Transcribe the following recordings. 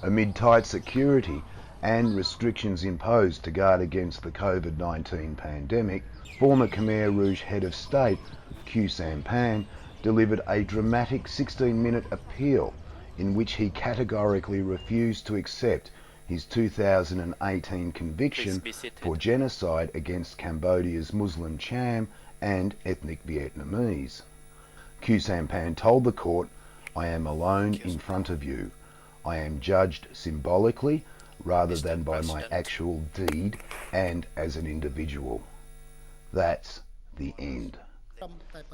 Amid tight security and restrictions imposed to guard against the COVID-19 pandemic, former Khmer Rouge head of state, Khieu Samphan, delivered a dramatic 16-minute appeal in which he categorically refused to accept his 2018 conviction for genocide against Cambodia's Muslim Cham and ethnic Vietnamese. Khieu Samphan told the court, "I am alone in front of you. I am judged symbolically rather than by my actual deed and as an individual. That's the end."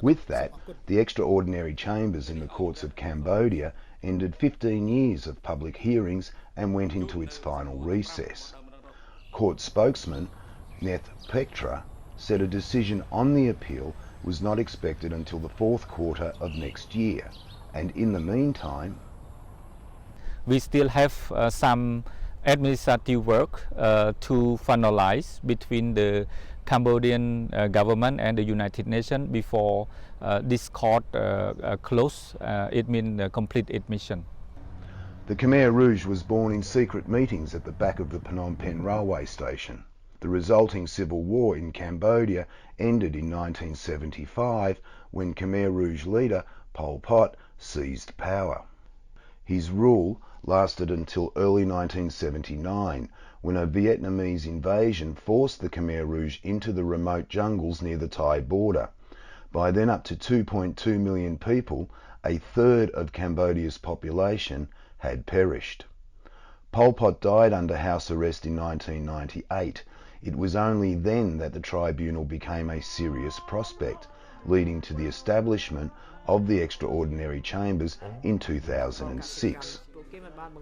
With that, the extraordinary chambers in the courts of Cambodia ended 15 years of public hearings and went into its final recess. Court spokesman Neth Pektra said a decision on the appeal was not expected until the fourth quarter of next year, and in the meantime, we still have some administrative work to finalize between the Cambodian government and the United Nations before this court close. It means complete admission. The Khmer Rouge was born in secret meetings at the back of the Phnom Penh railway station. The resulting civil war in Cambodia ended in 1975 when Khmer Rouge leader Pol Pot seized power. His rule lasted until early 1979, when a Vietnamese invasion forced the Khmer Rouge into the remote jungles near the Thai border. By then up to 2.2 million people, a third of Cambodia's population, had perished. Pol Pot died under house arrest in 1998. It was only then that the tribunal became a serious prospect, leading to the establishment of the extraordinary chambers in 2006.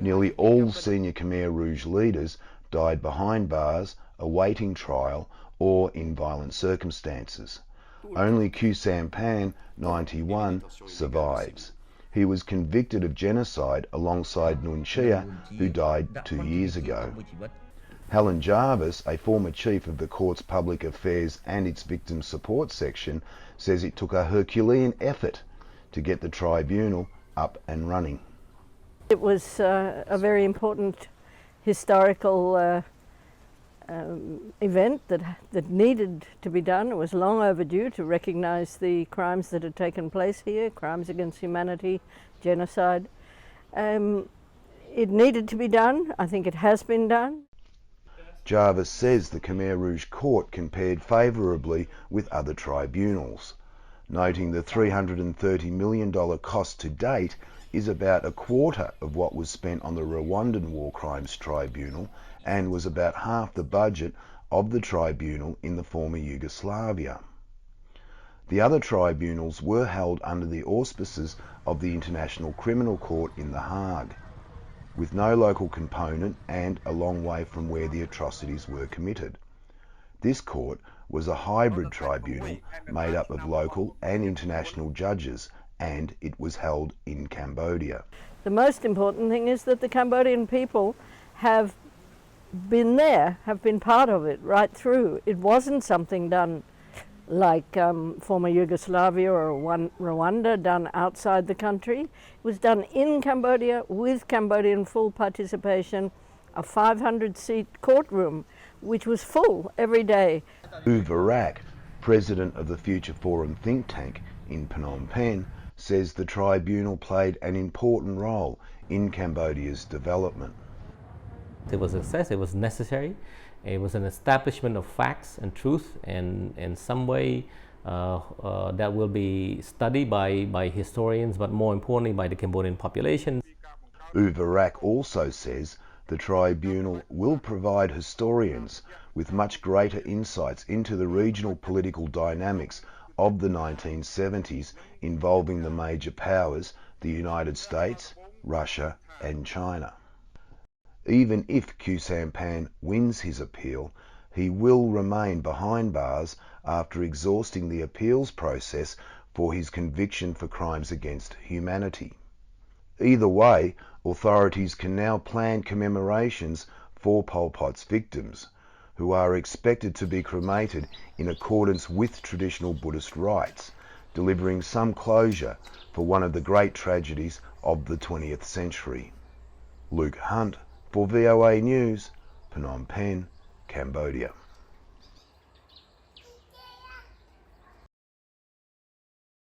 Nearly all senior Khmer Rouge leaders died behind bars, awaiting trial, or in violent circumstances. Only Khieu Samphan, 91, survives. He was convicted of genocide alongside Nun Chia, who died 2 years ago. Helen Jarvis, a former chief of the court's public affairs and its victim support section, says it took a Herculean effort to get the tribunal up and running. It was a very important historical event that needed to be done. It was long overdue to recognise the crimes that had taken place here, crimes against humanity, genocide. It needed to be done. I think it has been done. Jarvis says the Khmer Rouge court compared favourably with other tribunals, noting the $330 million cost to date is about a quarter of what was spent on the Rwandan War Crimes Tribunal and was about half the budget of the tribunal in the former Yugoslavia. The other tribunals were held under the auspices of the International Criminal Court in The Hague, with no local component and a long way from where the atrocities were committed. This court was a hybrid tribunal made up of local and international judges, and it was held in Cambodia. The most important thing is that the Cambodian people have been there, have been part of it right through. It wasn't something done like former Yugoslavia or Rwanda, done outside the country. It was done in Cambodia with Cambodian full participation, a 500-seat courtroom, which was full every day. Uwe Rack, president of the Future Forum think tank in Phnom Penh, says the tribunal played an important role in Cambodia's development. It was a success, it was necessary. It was an establishment of facts and truth, and in some way that will be studied by historians, but more importantly by the Cambodian population. Uwe Rack also says the tribunal will provide historians with much greater insights into the regional political dynamics of the 1970s involving the major powers, the United States, Russia and China. Even if Khieu Samphan wins his appeal, he will remain behind bars after exhausting the appeals process for his conviction for crimes against humanity. Either way, authorities can now plan commemorations for Pol Pot's victims, who are expected to be cremated in accordance with traditional Buddhist rites, delivering some closure for one of the great tragedies of the 20th century. Luke Hunt for VOA News, Phnom Penh, Cambodia.